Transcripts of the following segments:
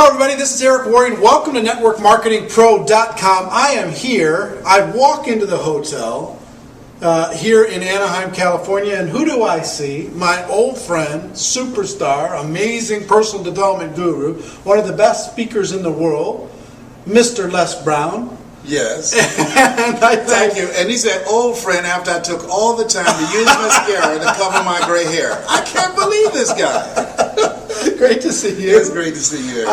Hello everybody, this is Eric Warren. Welcome to NetworkMarketingPro.com. I am here. I walk into the hotel here in Anaheim, California, and who do I see? My old friend, superstar, amazing personal development guru, one of the best speakers in the world, Mr. Les Brown. Yes. And Thank you. And he's an old friend after I took all the time to use mascara to cover my gray hair. I can't believe this guy. Great to see you. It's great to see you.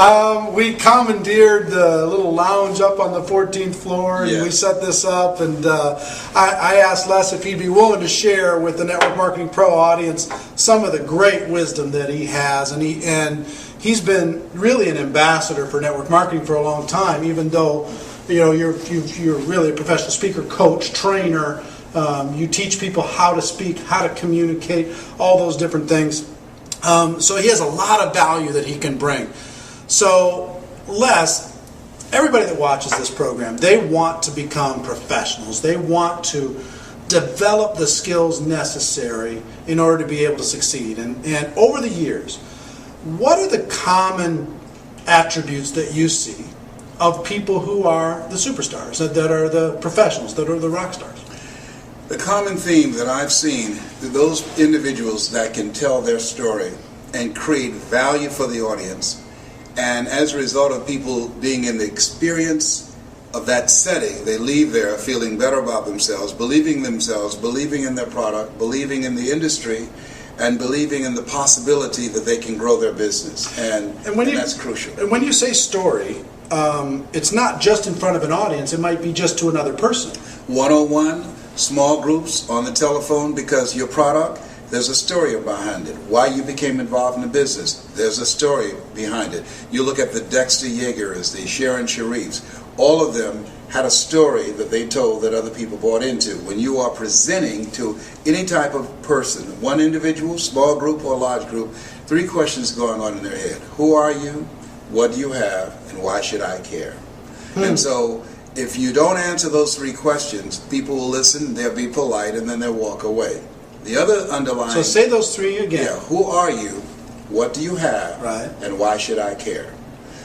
We commandeered the little lounge up on the 14th floor, and we set this up. And I asked Les if he'd be willing to share with the Network Marketing Pro audience some of the great wisdom that he has. And he's been really an ambassador for network marketing for a long time, even though you're really a professional speaker, coach, trainer. You teach people how to speak, how to communicate, all those different things. So he has a lot of value that he can bring. So Les, everybody that watches this program, they want to become professionals. They want to develop the skills necessary in order to be able to succeed. And over the years, what are the common attributes that you see of people who are the superstars, that are the professionals, that are the rock stars? The common theme that I've seen, those individuals that can tell their story and create value for the audience, and as a result of people being in the experience of that setting, they leave there feeling better about themselves, believing in their product, believing in the industry, and believing in the possibility that they can grow their business. And that's crucial. And when you say story, it's not just in front of an audience, it might be just to another person. 101, small groups, on the telephone, because your product, there's a story behind it. Why you became involved in the business, there's a story behind it. You look at the Dexter Yeagers, the Sharon Sharifs, all of them had a story that they told that other people bought into. When you are presenting to any type of person, one individual, small group or large group, 3 questions going on in their head. Who are you? What do you have? And why should I care? And so if you don't answer those 3 questions, people will listen, they'll be polite, and then they'll walk away. The other underlying... So say those 3 again. Yeah, who are you? What do you have? Right. And why should I care?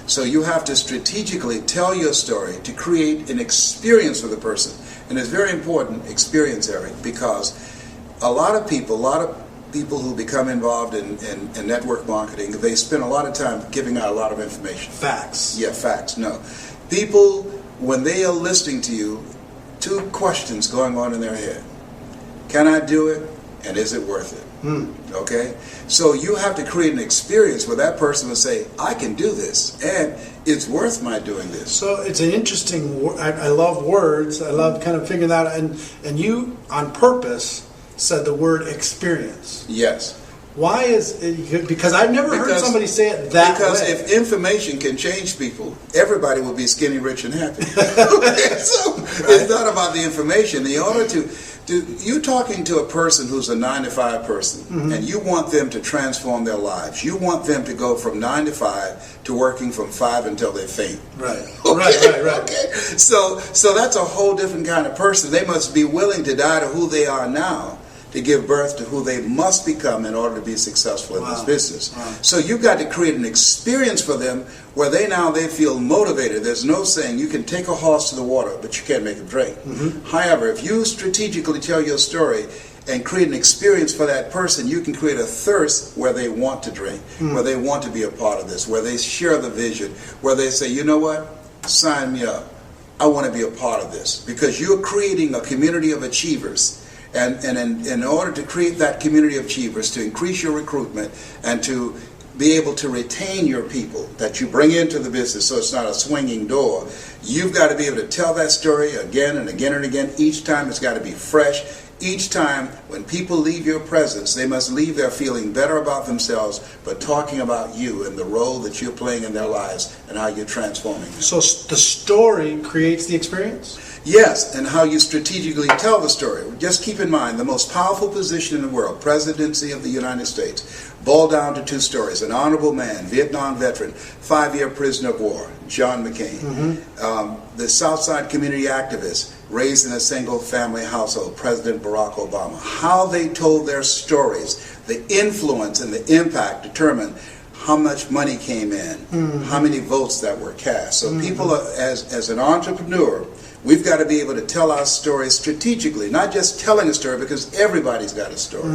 So you have to strategically tell your story to create an experience for the person. And it's very important, experience, Eric, because a lot of people who become involved in network marketing, they spend a lot of time giving out a lot of information. Facts. Yeah, facts. No. People, when they are listening to you, 2 questions going on in their head. Can I do it? And is it worth it? Okay? So you have to create an experience where that person will say, I can do this, and it's worth my doing this. So it's an interesting, I love words, I love kind of figuring that out, and you, on purpose, said the word experience. Yes. Why is it? Because I've never heard somebody say it that way. Because if information can change people, everybody will be skinny, rich, and happy. Okay? So it's not about the information. In order to you're talking to a person who's a 9-to-5 person, and you want them to transform their lives. You want them to go from 9 to 5 to working from 5 until they faint. Right. Okay? Right. Okay. So that's a whole different kind of person. They must be willing to die to who they are now to give birth to who they must become in order to be successful in this business. Wow. So you've got to create an experience for them where they feel motivated. There's no saying you can take a horse to the water, but you can't make him drink. However, if you strategically tell your story and create an experience for that person, you can create a thirst where they want to drink, where they want to be a part of this, where they share the vision, where they say, you know what, sign me up. I want to be a part of this. Because you're creating a community of achievers. And in order to create that community of achievers, to increase your recruitment and to be able to retain your people that you bring into the business so it's not a swinging door, you've got to be able to tell that story again and again and again. Each time it's got to be fresh. Each time when people leave your presence, they must leave there feeling better about themselves, but talking about you and the role that you're playing in their lives and how you're transforming them. So the story creates the experience? Yes, and how you strategically tell the story. Just keep in mind, the most powerful position in the world, presidency of the United States, boiled down to 2 stories. An honorable man, Vietnam veteran, 5-year prisoner of war, John McCain. The Southside community activist, raised in a single family household, President Barack Obama. How they told their stories, the influence and the impact determined how much money came in, how many votes that were cast. So people, as an entrepreneur, we've got to be able to tell our story strategically, not just telling a story, because everybody's got a story.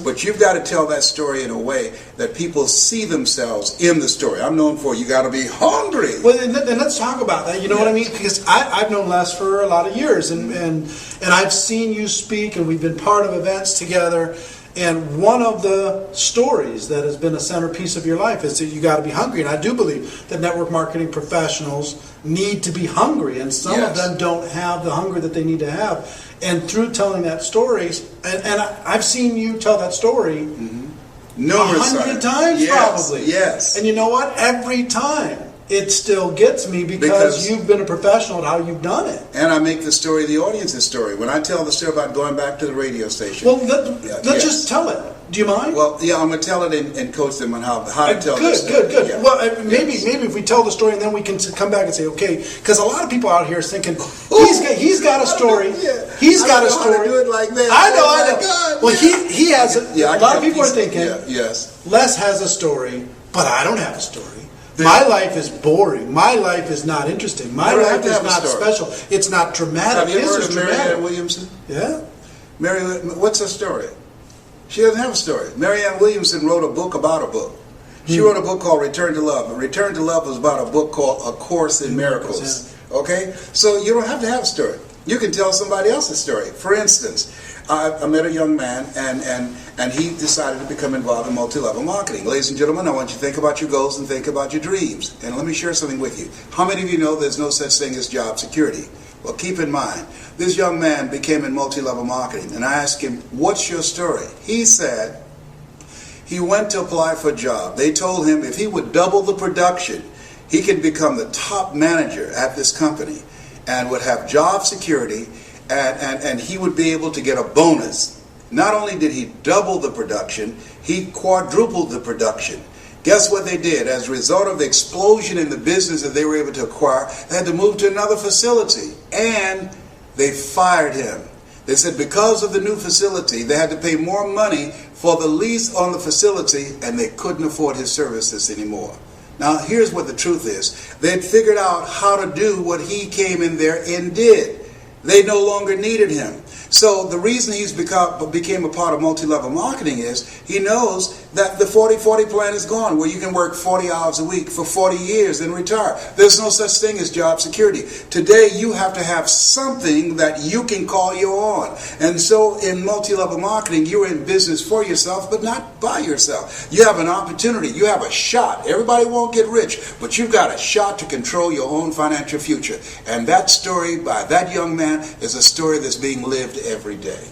But you've got to tell that story in a way that people see themselves in the story. I'm known for, you got to be hungry. Well, and let's talk about that. You know what I mean? Because I've known Les for a lot of years, and I've seen you speak, and we've been part of events together. And one of the stories that has been a centerpiece of your life is that you got to be hungry. And I do believe that network marketing professionals need to be hungry, and some of them don't have the hunger that they need to have. And through telling that story, and I've seen you tell that story numerous 100 times probably. Yes. And you know what? Every time it still gets me because you've been a professional at how you've done it. And I make the story the audience's story. When I tell the story about going back to the radio station. Well, let's just tell it. Do you mind? Well, yeah, I'm going to tell it and coach them on how to tell this story. Good. Yeah. Well, maybe if we tell the story and then we can come back and say, okay, because a lot of people out here are thinking, he's got a story. He's got a story. I don't know how to do it like that. I know. God, well, he has it. A lot of people are thinking, yes. Les has a story, but I don't have a story. My life is boring. My life is not interesting. My life is not special. It's not dramatic. Have you heard of Marianne Williamson? Yeah. What's her story? She doesn't have a story. Marianne Williamson wrote a book about a book. She wrote a book called Return to Love. And Return to Love was about a book called A Course in Miracles. Okay? So you don't have to have a story. You can tell somebody else's story. For instance, I met a young man, and he decided to become involved in multi-level marketing. Ladies and gentlemen, I want you to think about your goals and think about your dreams. And let me share something with you. How many of you know there's no such thing as job security? Well, keep in mind, this young man became in multi-level marketing, and I asked him, what's your story? He said he went to apply for a job. They told him if he would double the production, he could become the top manager at this company and would have job security, and he would be able to get a bonus. Not only did he double the production, he quadrupled the production. Guess what they did? As a result of the explosion in the business that they were able to acquire, they had to move to another facility, and they fired him. They said because of the new facility, they had to pay more money for the lease on the facility, and they couldn't afford his services anymore. Now, here's what the truth is. They'd figured out how to do what he came in there and did. They no longer needed him. So the reason he's became a part of multi-level marketing is he knows that the 40-40 plan is gone, where you can work 40 hours a week for 40 years and retire. There's no such thing as job security. Today, you have to have something that you can call your own. And so in multi-level marketing, you're in business for yourself, but not by yourself. You have an opportunity. You have a shot. Everybody won't get rich, but you've got a shot to control your own financial future. And that story by that young man is a story that's being lived every day.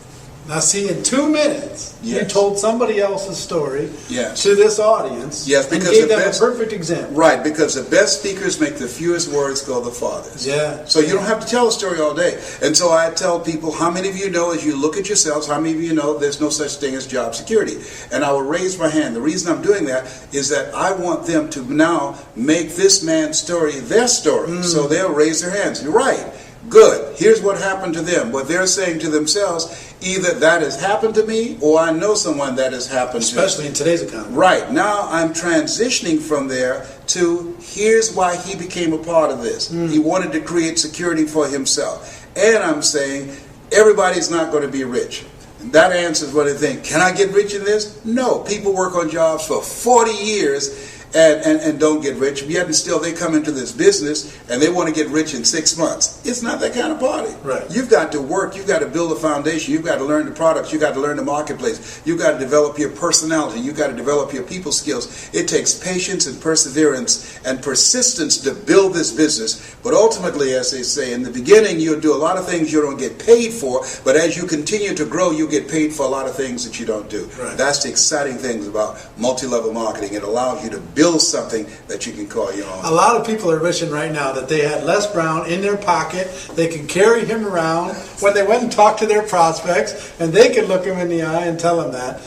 Now see, in 2 minutes, you told somebody else's story to this audience because and gave them a perfect example. Right, because the best speakers make the fewest words go the farthest. Yeah. So you don't have to tell a story all day. And so I tell people, how many of you know, as you look at yourselves, how many of you know there's no such thing as job security? And I will raise my hand. The reason I'm doing that is that I want them to now make this man's story their story. So they'll raise their hands. You're right. Good. Here's what happened to them. What they're saying to themselves, either that has happened to me or I know someone that has happened to me. Especially in today's economy. Right. Now I'm transitioning from there to here's why he became a part of this. He wanted to create security for himself. And I'm saying everybody's not going to be rich. And that answers what they think. Can I get rich in this? No. People work on jobs for 40 years and don't get rich, yet and still they come into this business and they want to get rich in 6 months. It's not that kind of party. Right. You've got to work. You've got to build a foundation. You've got to learn the products. You've got to learn the marketplace. You've got to develop your personality. You've got to develop your people skills. It takes patience and perseverance and persistence to build this business. But ultimately, as they say, in the beginning, you'll do a lot of things you don't get paid for, but as you continue to grow, you get paid for a lot of things that you don't do. Right. That's the exciting things about multi-level marketing. It allows you to build something that you can call your own. A lot of people are wishing right now that they had Les Brown in their pocket. They could carry him around when they went and talked to their prospects, and they could look him in the eye and tell them that.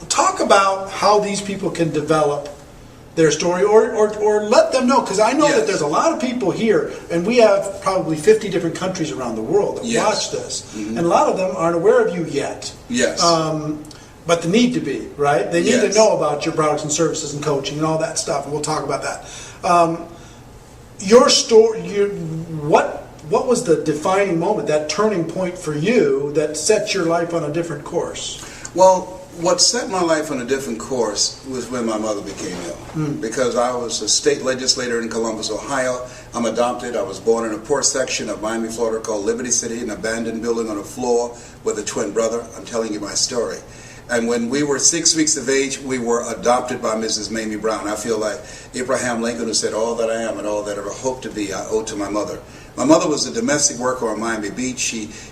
Talk about how these people can develop their story, or let them know, because I know that there's a lot of people here, and we have probably 50 different countries around the world that watch this, and a lot of them aren't aware of you yet. Yes. but the need to be, right? They need to Yes. know about your products and services and coaching and all that stuff, and we'll talk about that. Your story, what was the defining moment, that turning point for you that set your life on a different course? Well, what set my life on a different course was when my mother became ill. Because I was a state legislator in Columbus, Ohio. I'm adopted. I was born in a poor section of Miami, Florida called Liberty City, an abandoned building on a floor with a twin brother. I'm telling you my story. And when we were 6 weeks of age, we were adopted by Mrs. Mamie Brown. I feel like Abraham Lincoln, who said, "All that I am and all that I ever hope to be, I owe to my mother." My mother was a domestic worker on Miami Beach.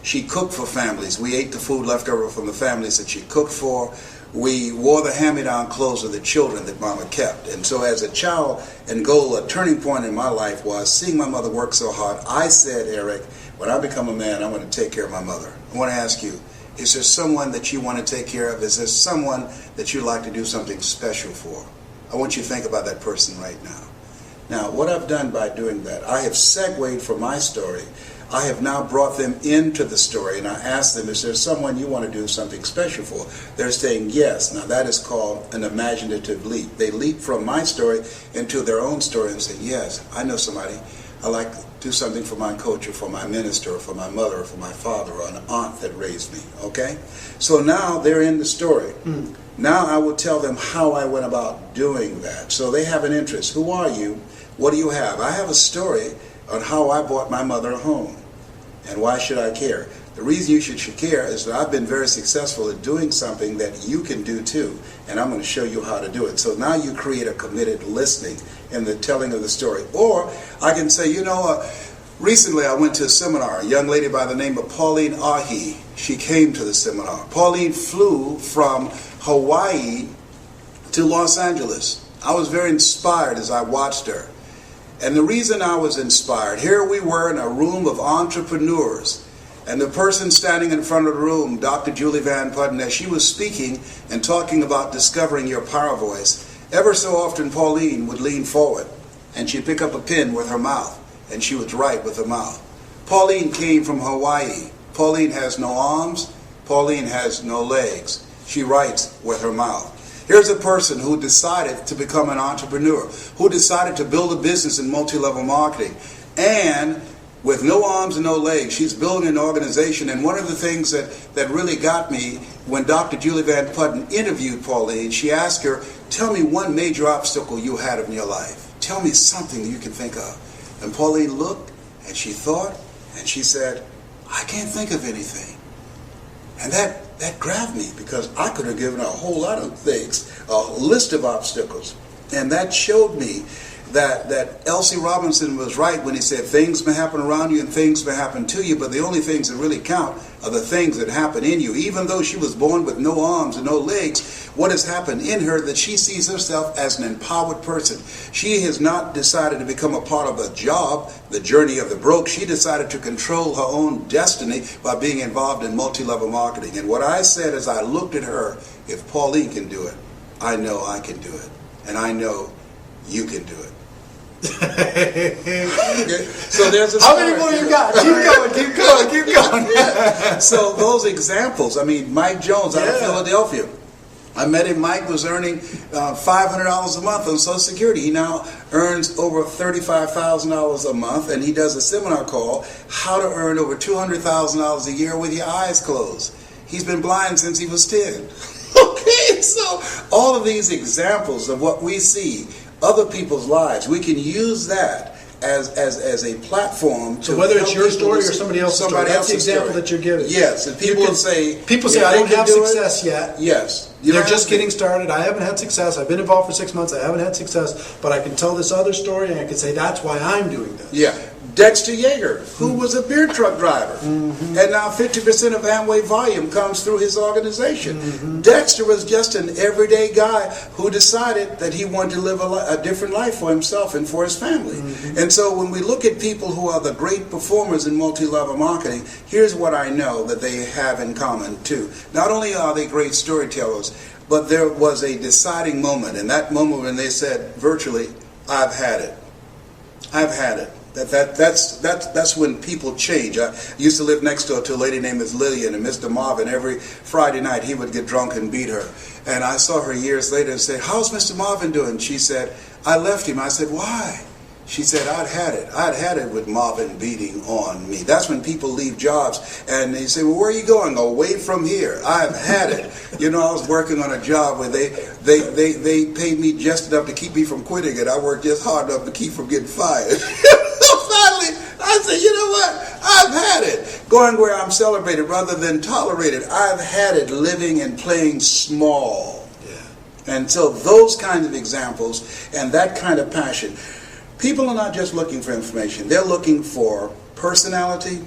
She cooked for families. We ate the food left over from the families that she cooked for. We wore the hand-me-down clothes of the children that Mama kept. And so as a child and goal, a turning point in my life was seeing my mother work so hard. I said, Eric, when I become a man, I'm going to take care of my mother. I want to ask you, is there someone that you want to take care of? Is there someone that you'd like to do something special for? I want you to think about that person right now. Now, what I've done by doing that, I have segued from my story. I have now brought them into the story, and I asked them, is there someone you want to do something special for? They're saying yes. Now, that is called an imaginative leap. They leap from my story into their own story and say, yes, I know somebody. I like to do something for my coach or for my minister or for my mother or for my father or an aunt that raised me, okay? So now they're in the story. Now I will tell them how I went about doing that. So they have an interest. Who are you? What do you have? I have a story on how I bought my mother a home. And why should I care? The reason you should care is that I've been very successful at doing something that you can do too. And I'm going to show you how to do it. So now you create a committed listening in the telling of the story. Or I can say, recently I went to a seminar. A young lady by the name of Pauline Ahi. She came to the seminar. Pauline flew from Hawaii to Los Angeles. I was very inspired as I watched her. And the reason I was inspired, here we were in a room of entrepreneurs. And the person standing in front of the room, Dr. Julie Van Putten, as she was speaking and talking about discovering your power voice, ever so often Pauline would lean forward and she'd pick up a pen with her mouth and she would write with her mouth. Pauline came from Hawaii. Pauline has no arms. Pauline has no legs. She writes with her mouth. Here's a person who decided to become an entrepreneur, who decided to build a business in multi-level marketing, and with no arms and no legs, she's building an organization. And one of the things that really got me, when Dr. Julie Van Putten interviewed Pauline, she asked her, tell me one major obstacle you had in your life. Tell me something that you can think of. And Pauline looked, and she thought, and she said, I can't think of anything. And that grabbed me, because I could have given her a whole lot of things, a list of obstacles. And that showed me that L.C. Robinson was right when he said things may happen around you and things may happen to you, but the only things that really count are the things that happen in you. Even though she was born with no arms and no legs, what has happened in her that she sees herself as an empowered person. She has not decided to become a part of a job, the journey of the broke. She decided to control her own destiny by being involved in multi-level marketing. And what I said as I looked at her, if Pauline can do it, I know I can do it. And I know you can do it. Okay. So there's a How many more you got? Keep going. Yeah. So those examples, Mike Jones out of Philadelphia. I met him. Mike was earning $500 a month on Social Security. He now earns over $35,000 a month, and he does a seminar called How to Earn Over $200,000 a Year with Your Eyes Closed. He's been blind since he was 10. Okay, so all of these examples of what we see, other people's lives, we can use that as a platform to so whether it's your story or somebody else's story, that's the example that you're giving. Yes, and people say I don't have success yet. Yes, they're just getting started. I haven't had success. I've been involved for 6 months. I haven't had success, but I can tell this other story, and I can say that's why I'm doing this. Yeah. Dexter Yeager, who was a beer truck driver, and now 50% of Amway volume comes through his organization. Dexter was just an everyday guy who decided that he wanted to live a different life for himself and for his family. And so when we look at people who are the great performers in multi-level marketing, here's what I know that they have in common too. Not only are they great storytellers, but there was a deciding moment, and that moment when they said virtually, I've had it. I've had it. That's when people change. I used to live next door to a lady named Miss Lillian, and Mr. Marvin, every Friday night he would get drunk and beat her. And I saw her years later and said, "How's Mr. Marvin doing?" She said, "I left him." I said, "Why?" She said, I'd had it with Marvin beating on me. That's when people leave jobs and they say, "Well, where are you going?" "Away from here. I've had it." You know, I was working on a job where they paid me just enough to keep me from quitting it. I worked just hard enough to keep from getting fired. Finally, I said, "You know what? I've had it." Going where I'm celebrated rather than tolerated. I've had it living and playing small. Yeah. And so those kinds of examples and that kind of passion. People are not just looking for information. They're looking for personality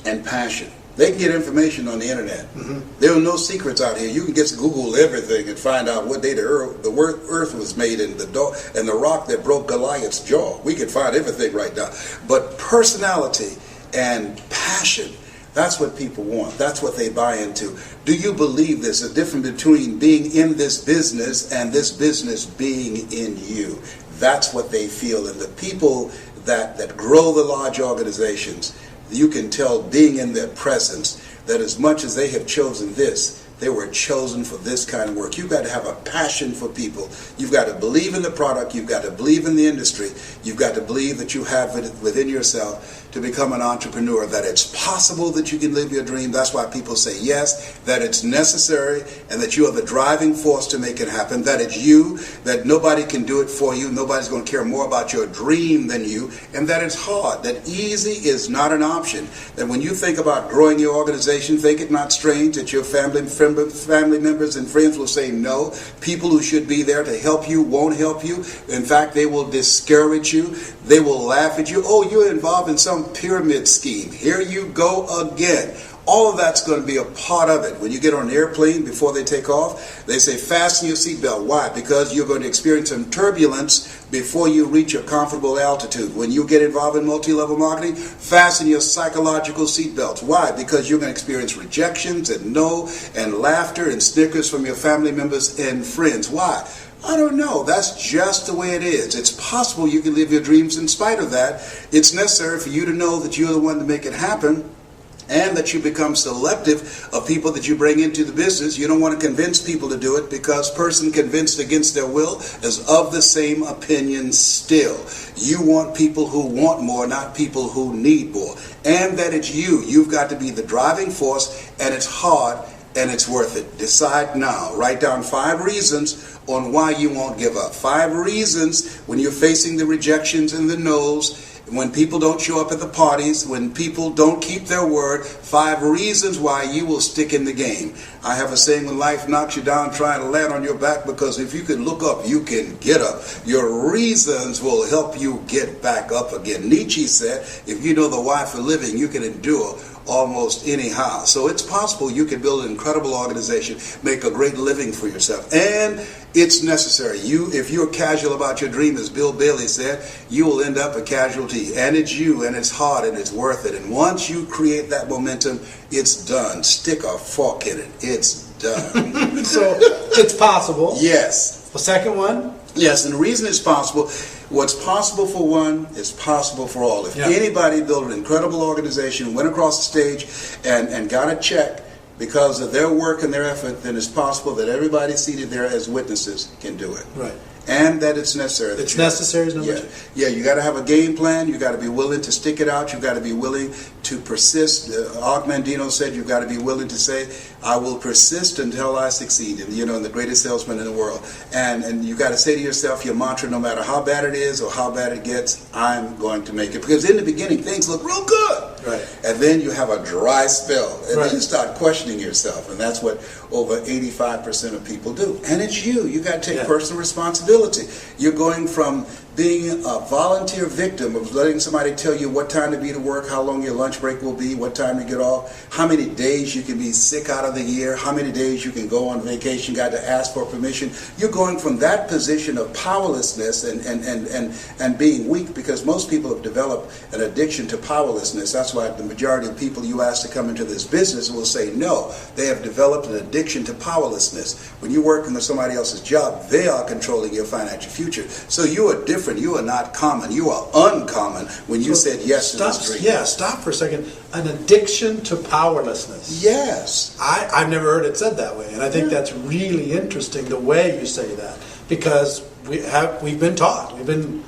and passion. They can get information on the internet. Mm-hmm. There are no secrets out here. You can just Google everything and find out what day the earth was made and the rock that broke Goliath's jaw. We can find everything right now. But personality and passion, that's what people want. That's what they buy into. Do you believe this? There's a difference between being in this business and this business being in you. That's what they feel. And the people that grow the large organizations, you can tell being in their presence that as much as they have chosen this, they were chosen for this kind of work. You've got to have a passion for people. You've got to believe in the product. You've got to believe in the industry. You've got to believe that you have it within yourself to become an entrepreneur, that it's possible that you can live your dream. That's why people say yes, that it's necessary, and that you are the driving force to make it happen, that it's you, that nobody can do it for you, nobody's going to care more about your dream than you, and that it's hard, that easy is not an option. That when you think about growing your organization, think it not strange that your family members and friends will say no. People who should be there to help you won't help you. In fact, they will discourage you. They will laugh at you. "Oh, you're involved in some pyramid scheme. Here you go again." All of that's going to be a part of it. When you get on an airplane, before they take off, they say fasten your seatbelt. Why? Because you're going to experience some turbulence before you reach a comfortable altitude. When you get involved in multi-level marketing, fasten your psychological seatbelts. Why? Because you're going to experience rejections and no and laughter and snickers from your family members and friends. Why? I don't know. That's just the way it is. It's possible you can live your dreams in spite of that. It's necessary for you to know that you're the one to make it happen, and that you become selective of people that you bring into the business. You don't want to convince people to do it, because person convinced against their will is of the same opinion still. You want people who want more, not people who need more. And that it's you. You've got to be the driving force, and it's hard, and it's worth it. Decide now. Write down 5 reasons on why you won't give up. 5 reasons when you're facing the rejections and the no's, when people don't show up at the parties, when people don't keep their word. 5 reasons why you will stick in the game. I have a saying, when life knocks you down, try to land on your back, because if you can look up, you can get up. Your reasons will help you get back up again. Nietzsche said, if you know the why for living, you can endure almost anyhow. So it's possible you can build an incredible organization, make a great living for yourself, and it's necessary. If you're casual about your dream, as Bill Bailey said, you will end up a casualty. And it's you, and it's hard, and it's worth it. And once you create that momentum, it's done. Stick a fork in it. It's done. So it's possible. Yes. The second one? Yes, and the reason it's possible, what's possible for one is possible for all. If anybody built an incredible organization, went across the stage and got a check because of their work and their effort, then it's possible that everybody seated there as witnesses can do it. Right. And that it's necessary. It's necessary is number 2. Yeah, you got to have a game plan. You got to be willing to stick it out. You got to be willing to persist. Og Mandino said you've got to be willing to say, "I will persist until I succeed." And the greatest salesman in the world. And you got to say to yourself your mantra, no matter how bad it is or how bad it gets, I'm going to make it. Because in the beginning, things look real good. Right. And then you have a dry spell. And then you start questioning yourself. And that's what over 85% of people do. And it's you. You got to take personal responsibility. You're going from being a volunteer victim of letting somebody tell you what time to be to work, how long your lunch break will be, what time to get off, how many days you can be sick out of the year, how many days you can go on vacation, got to ask for permission. You're going from that position of powerlessness and being weak, because most people have developed an addiction to powerlessness. That's why the majority of people you ask to come into this business will say no. They have developed an addiction to powerlessness. When you're working with somebody else's job, they are controlling your your financial future. So you are different. You are not common. You are uncommon when you said yes to this dream. Yeah, stop for a second. An addiction to powerlessness. Yes. I've never heard it said that way, and I think that's really interesting the way you say that, because we've been taught, we've been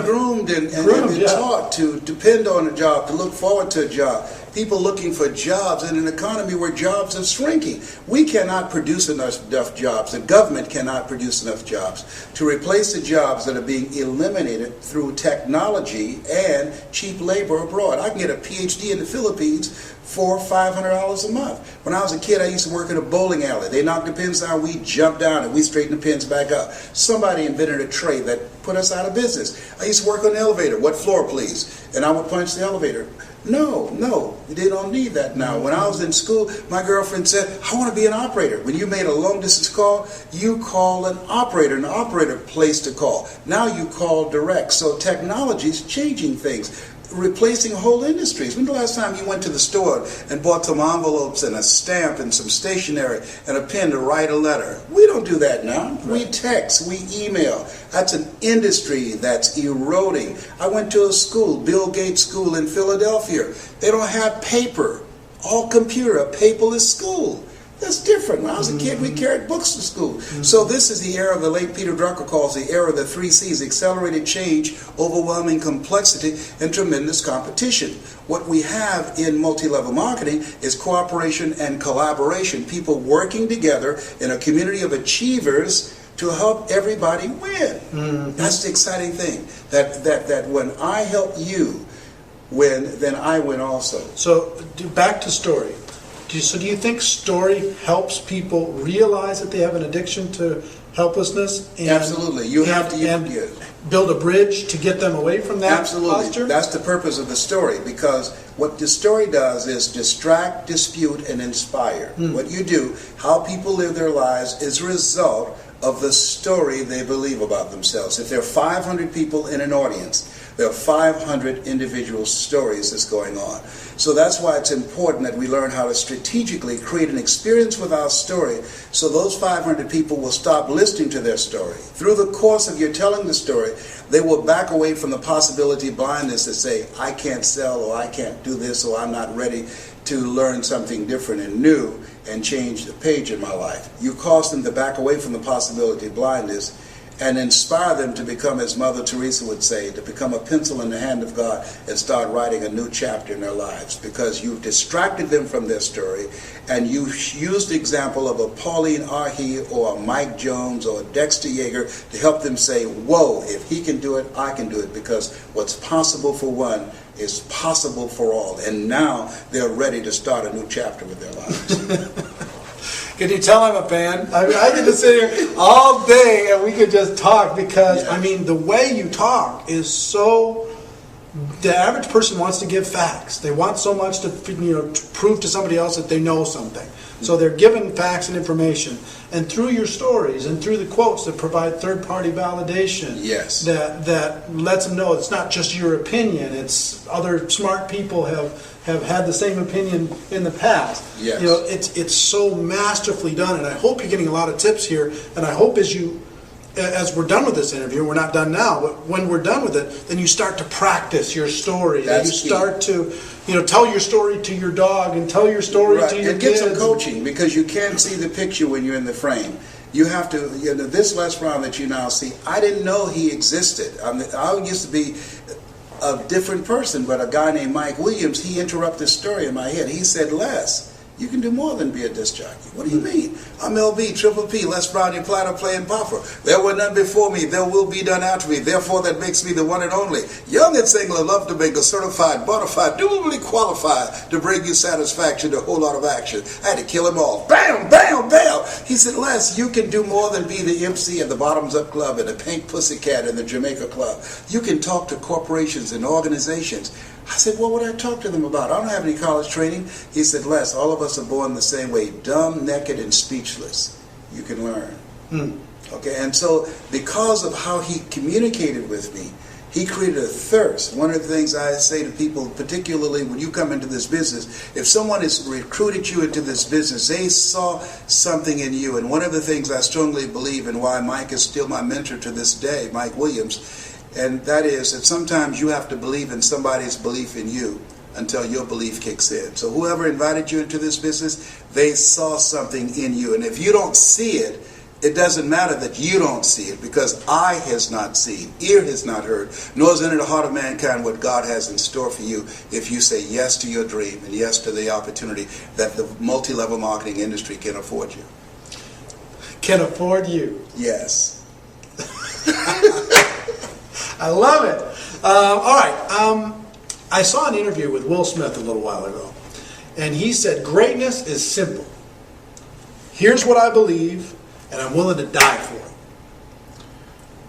groomed and taught to depend on a job, to look forward to a job. People looking for jobs in an economy where jobs are shrinking. We cannot produce enough jobs. The government cannot produce enough jobs to replace the jobs that are being eliminated through technology and cheap labor abroad. I can get a PhD in the Philippines for $500 a month. When I was a kid, I used to work in a bowling alley. They knocked the pins down, we jumped down, and we straightened the pins back up. Somebody invented a trade that put us out of business. I used to work on the elevator. What floor, please? And I would punch the elevator. No, they don't need that now. When I was in school, my girlfriend said, I want to be an operator. When you made a long distance call, you call an operator, and the operator placed a call. Now you call direct. So technology is changing things, replacing whole industries. When the last time you went to the store and bought some envelopes and a stamp and some stationery and a pen to write a letter? We don't do that now. Right. We text, we email. That's an industry that's eroding. I went to a school, Bill Gates School in Philadelphia. They don't have paper. All computer, a paperless school. That's different. When I was a kid, we carried books to school. So this is the era the late Peter Drucker calls the era of the 3 C's: accelerated change, overwhelming complexity, and tremendous competition. What we have in multi-level marketing is cooperation and collaboration, people working together in a community of achievers to help everybody win. That's the exciting thing, that when I help you win, then I win also. So back to story. So do you think story helps people realize that they have an addiction to helplessness? And, absolutely. You have to build a bridge to get them away from that absolutely. posture? That's the purpose of the story, because what the story does is distract, dispute, and inspire. What you do, how people live their lives, is a result of the story they believe about themselves. If there are 500 people in an audience, there are 500 individual stories that's going on. So that's why it's important that we learn how to strategically create an experience with our story, so those 500 people will stop listening to their story. Through the course of your telling the story, they will back away from the possibility of blindness that say, I can't sell, or I can't do this, or I'm not ready to learn something different and new and change the page in my life. You cause them to back away from the possibility of blindness and inspire them to become, as Mother Teresa would say, to become a pencil in the hand of God and start writing a new chapter in their lives, because you've distracted them from their story, and you used the example of a Pauline Arhe or a Mike Jones or a Dexter Yeager to help them say, whoa, if he can do it, I can do it, because what's possible for one is possible for all. And now they're ready to start a new chapter with their lives. Can you tell I'm a fan? I could just sit here all day and we could just talk, because, yeah. I mean, the way you talk is so... The average person wants to give facts. They want so much to prove to somebody else that they know something. So they're given facts and information. And through your stories and through the quotes that provide third-party validation, yes, that lets them know it's not just your opinion. It's other smart people have had the same opinion in the past. Yes. It's so masterfully done, and I hope you're getting a lot of tips here. And I hope as we're done with this interview, we're not done now, but when we're done with it, then you start to practice your story. That's you key. Start to, tell your story to your dog and tell your story to your and kids. get some coaching, because you can't see the picture when you're in the frame. You have to, this Les Brown that you now see, I didn't know he existed. I used to be a different person, but a guy named Mike Williams, he interrupted the story in my head. He said, Les, you can do more than be a disc jockey. What do you mean? I'm LB, Triple P, Les Brown, your platter playing puffer. There were none before me, there will be none after me. Therefore, that makes me the one and only. Young and single, love to make a certified, bona fide, duly qualified to bring you satisfaction, a whole lot of action. I had to kill him all. Bam, bam, bam. He said, Les, you can do more than be the MC at the Bottoms Up Club and the Pink Pussycat and the Jamaica Club. You can talk to corporations and organizations. I said, what would I talk to them about? I don't have any college training. He said, Les, all of us are born the same way, dumb, naked, and speechless. You can learn. Okay, and so because of how he communicated with me, He created a thirst. One of the things I say to people, particularly when you come into this business, if someone has recruited you into this business, they saw something in you. And one of the things I strongly believe, and why Mike is still my mentor to this day, Mike Williams, and that is that sometimes you have to believe in somebody's belief in you until your belief kicks in. So whoever invited you into this business, they saw something in you. And if you don't see it, it doesn't matter that you don't see it, because eye has not seen, ear has not heard, nor has entered the heart of mankind what God has in store for you if you say yes to your dream and yes to the opportunity that the multi-level marketing industry can afford you. Can afford you. Yes. I love it. All right. I saw an interview with Will Smith a little while ago, and he said, greatness is simple. Here's what I believe, and I'm willing to die for it.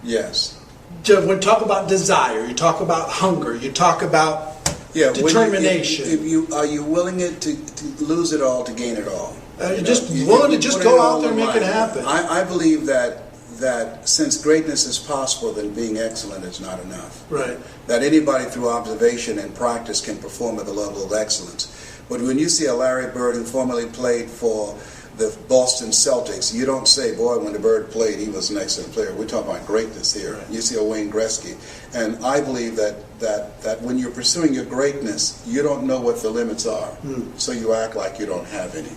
Yes. When you talk about desire, you talk about hunger, you talk about determination. Are you willing to lose it all to gain it all? You're just willing to just go out there and make it happen. I believe that since greatness is possible, then being excellent is not enough. Right. That anybody through observation and practice can perform at the level of excellence. But when you see a Larry Bird who formerly played for the Boston Celtics, you don't say, boy, when the Bird played, he was an excellent player. We're talking about greatness here. Right. You see a Wayne Gretzky. And I believe that when you're pursuing your greatness, you don't know what the limits are. So you act like you don't have any.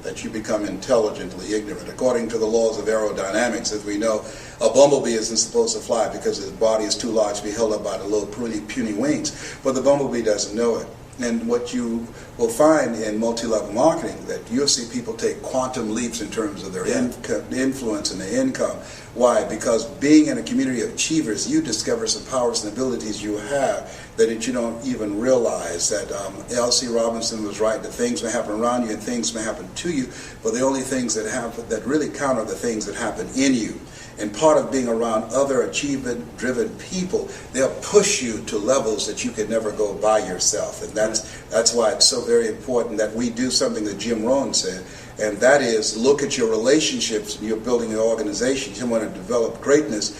That you become intelligently ignorant. According to the laws of aerodynamics, as we know, a bumblebee isn't supposed to fly because his body is too large to be held up by the little puny wings. But the bumblebee doesn't know it. And what you will find in multi-level marketing, that you'll see people take quantum leaps in terms of their influence and their income. Why? Because being in a community of achievers, you discover some powers and abilities you have that you don't even realize. That L.C. Robinson was right, that things may happen around you and things may happen to you, but the only things that happen that really count are the things that happen in you. And part of being around other achievement-driven people, they'll push you to levels that you could never go by yourself. And that's why it's so very important that we do something that Jim Rohn said, and that is look at your relationships and you're building your organization. You want to develop greatness.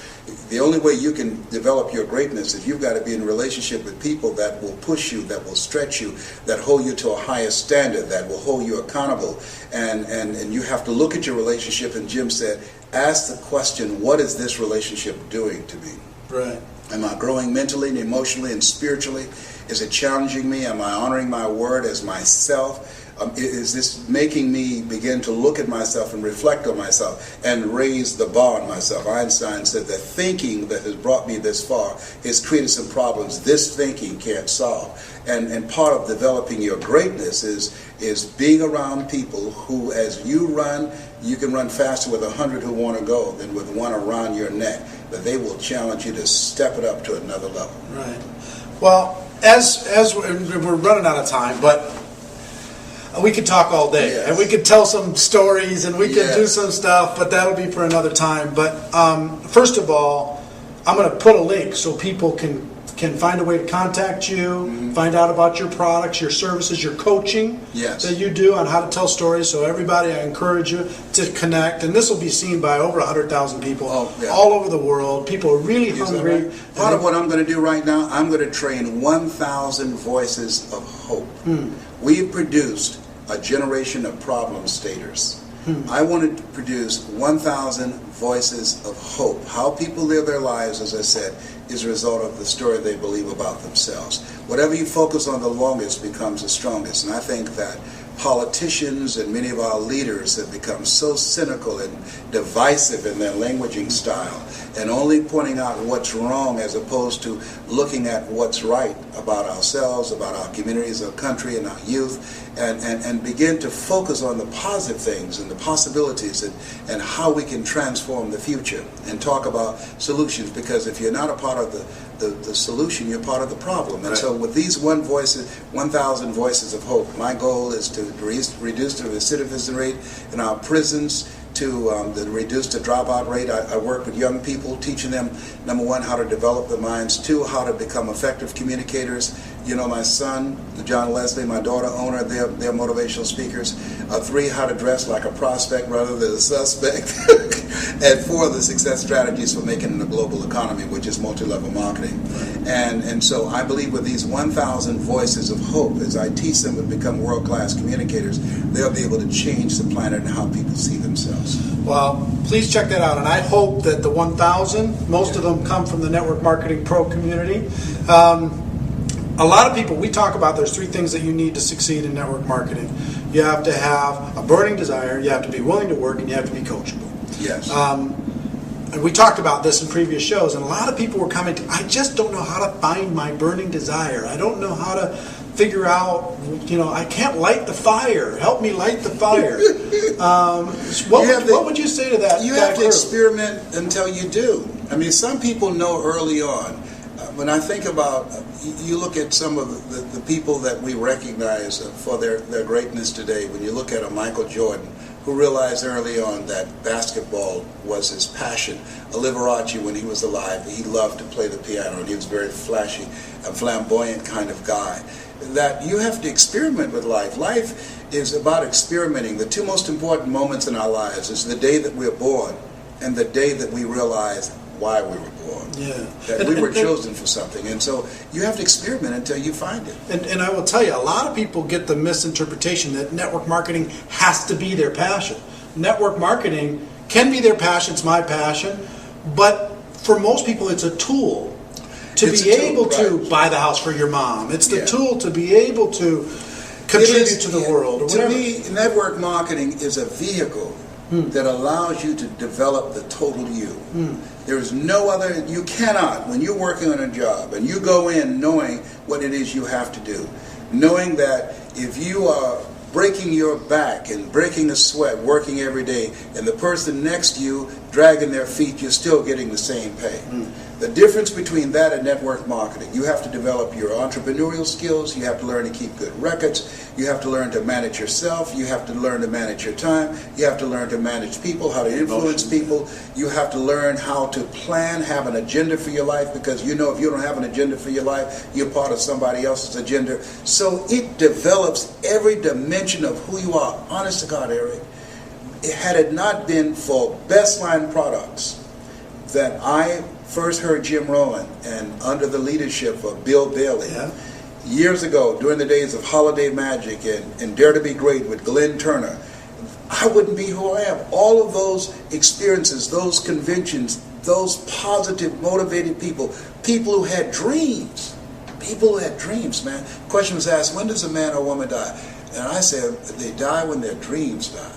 The only way you can develop your greatness is you've got to be in a relationship with people that will push you, that will stretch you, that hold you to a higher standard, that will hold you accountable. And you have to look at your relationship, and Jim said, ask the question, what is this relationship doing to me? Right. Am I growing mentally and emotionally and spiritually? Is it challenging me? Am I honoring my word as myself? Is this making me begin to look at myself and reflect on myself and raise the bar on myself? Einstein said that thinking that has brought me this far has created some problems this thinking can't solve. And part of developing your greatness is being around people who, as you run, you can run faster with 100 who want to go than with one around your neck. But they will challenge you to step it up to another level. Right. Well, as we're running out of time, but we could talk all day, yes, and we could tell some stories, and we could do some stuff, but that'll be for another time. But first of all, I'm going to put a link so people can find a way to contact you, find out about your products, your services, your coaching that you do on how to tell stories. So everybody, I encourage you to connect, and this will be seen by over 100,000 people all over the world. People are really hungry. Right? Part of what I'm going to do right now, I'm going to train 1,000 voices of hope. We've produced a generation of problem staters. I wanted to produce 1,000 voices of hope. How people live their lives, as I said, is a result of the story they believe about themselves. Whatever you focus on the longest becomes the strongest. And I think that politicians and many of our leaders have become so cynical and divisive in their languaging style, and only pointing out what's wrong as opposed to looking at what's right about ourselves, about our communities, our country, and our youth, and begin to focus on the positive things and the possibilities and how we can transform the future and talk about solutions. Because if you're not a part of the solution, you're part of the problem. And so with these 1,000 voices of hope, my goal is to reduce the recidivism rate in our prisons, to reduce the dropout rate. I work with young people, teaching them, number one, how to develop their minds, two, how to become effective communicators. You know, my son, John Leslie, my daughter, owner, they're motivational speakers. 3, how to dress like a prospect rather than a suspect, and 4, the success strategies for making it a global economy, which is multi-level marketing. And so I believe with these 1,000 voices of hope, as I teach them to become world-class communicators, they'll be able to change the planet and how people see themselves. Well, please check that out. And I hope that the 1,000, most of them come from the Network Marketing Pro community. A lot of people, we talk about there's 3 things that you need to succeed in network marketing. You have to have a burning desire, you have to be willing to work, and you have to be coachable. Yes. And we talked about this in previous shows, and a lot of people were coming to, I just don't know how to find my burning desire. I don't know how to figure out, I can't light the fire. Help me light the fire. What would you say to that? You have to experiment until you do. I mean, some people know early on. When I think about, you look at some of the people that we recognize for their greatness today, when you look at a Michael Jordan, who realized early on that basketball was his passion. A Liberace, when he was alive, he loved to play the piano, and he was very flashy and flamboyant kind of guy. That you have to experiment with life. Life is about experimenting. The 2 most important moments in our lives is the day that we're born and the day that we realize why we were born. Yeah. That we were chosen for something. And so you have to experiment until you find it. And I will tell you, a lot of people get the misinterpretation that network marketing has to be their passion. Network marketing can be their passion, it's my passion, but for most people it's a tool to be able to buy the house for your mom. It's the tool to be able to contribute to the world. Or to me, network marketing is a vehicle that allows you to develop the total you. There's no other, you cannot, when you're working on a job and you go in knowing what it is you have to do, knowing that if you are breaking your back and breaking a sweat working every day and the person next to you dragging their feet, you're still getting the same pay. The difference between that and network marketing, you have to develop your entrepreneurial skills, you have to learn to keep good records, you have to learn to manage yourself, you have to learn to manage your time, you have to learn to manage people, how to influence people, you have to learn how to plan, have an agenda for your life, because you know if you don't have an agenda for your life, you're part of somebody else's agenda. So it develops every dimension of who you are. Honest to God, Eric, had it not been for Best Line Products that I first heard Jim Rohn and under the leadership of Bill Bailey years ago during the days of Holiday Magic and Dare to Be Great with Glenn Turner, I wouldn't be who I am. All of those experiences, those conventions, those positive, motivated people, people who had dreams, man. The question was asked, when does a man or woman die? And I said, they die when their dreams die.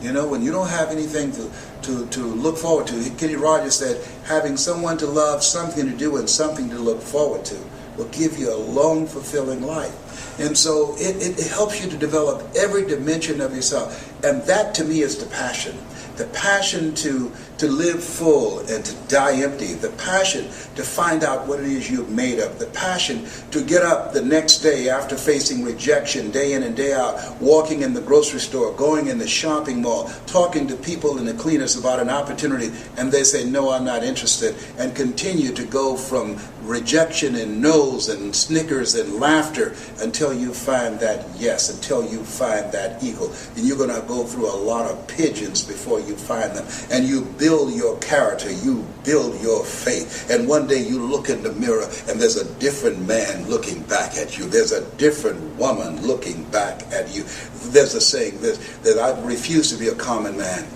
You know, when you don't have anything to look forward to. Kenny Rogers said, having someone to love, something to do, and something to look forward to will give you a long, fulfilling life. And so it helps you to develop every dimension of yourself. And that, to me, is the passion. The passion to live full and to die empty. The passion to find out what it is you've made of. The passion to get up the next day after facing rejection day in and day out, walking in the grocery store, going in the shopping mall, talking to people in the cleaners about an opportunity, and they say, no, I'm not interested, and continue to go from rejection and no's and snickers and laughter until you find that yes, until you find that eagle. And you're going to go through a lot of pigeons before you find them. And you build your character, you build your faith. And one day you look in the mirror and there's a different man looking back at you. There's a different woman looking back at you. There's a saying that I refuse to be a common man.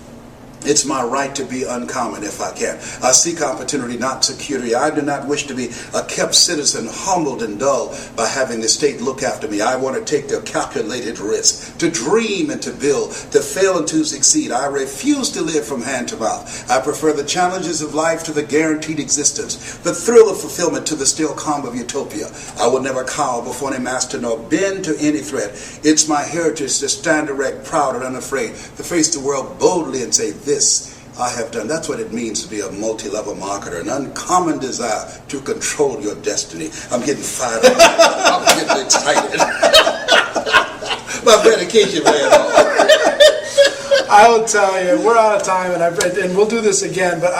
It's my right to be uncommon if I can. I seek opportunity, not security. I do not wish to be a kept citizen, humbled and dull by having the state look after me. I want to take the calculated risk, to dream and to build, to fail and to succeed. I refuse to live from hand to mouth. I prefer the challenges of life to the guaranteed existence, the thrill of fulfillment to the still calm of utopia. I will never cower before any master nor bend to any threat. It's my heritage to stand erect, proud and unafraid, to face the world boldly and say, this I have done. That's what it means to be a multi-level marketer, an uncommon desire to control your destiny. I'm getting fired up. I'm getting excited. My medication ran off. I will tell you, we're out of time, and we'll do this again, but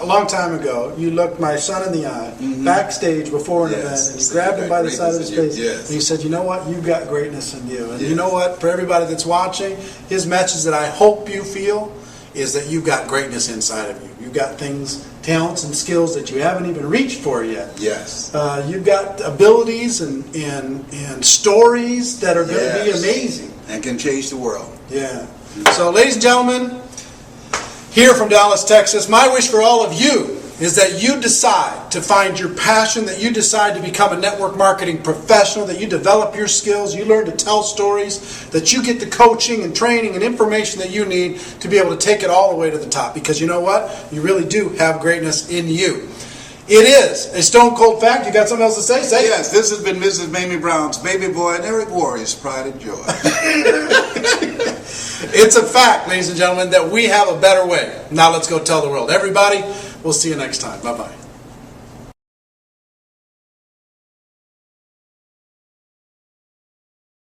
a long time ago, you looked my son in the eye, backstage before an event, and you grabbed him by the side of his face, and you said, you know what, you've got greatness in you. And you know what, for everybody that's watching, his message that I hope you feel is that you've got greatness inside of you. You've got things, talents and skills that you haven't even reached for yet. Yes. You've got abilities and stories that are going to be amazing. And can change the world. Yeah. So, ladies and gentlemen, here from Dallas, Texas, my wish for all of you is that you decide to find your passion, that you decide to become a network marketing professional, that you develop your skills, you learn to tell stories, that you get the coaching and training and information that you need to be able to take it all the way to the top. Because you know what? You really do have greatness in you. It is a stone cold fact. You got something else to say? Say it. Yes, this has been Mrs. Mamie Brown's baby boy and Eric Warrior's pride and joy. It's a fact, ladies and gentlemen, that we have a better way. Now let's go tell the world. Everybody, we'll see you next time. Bye-bye.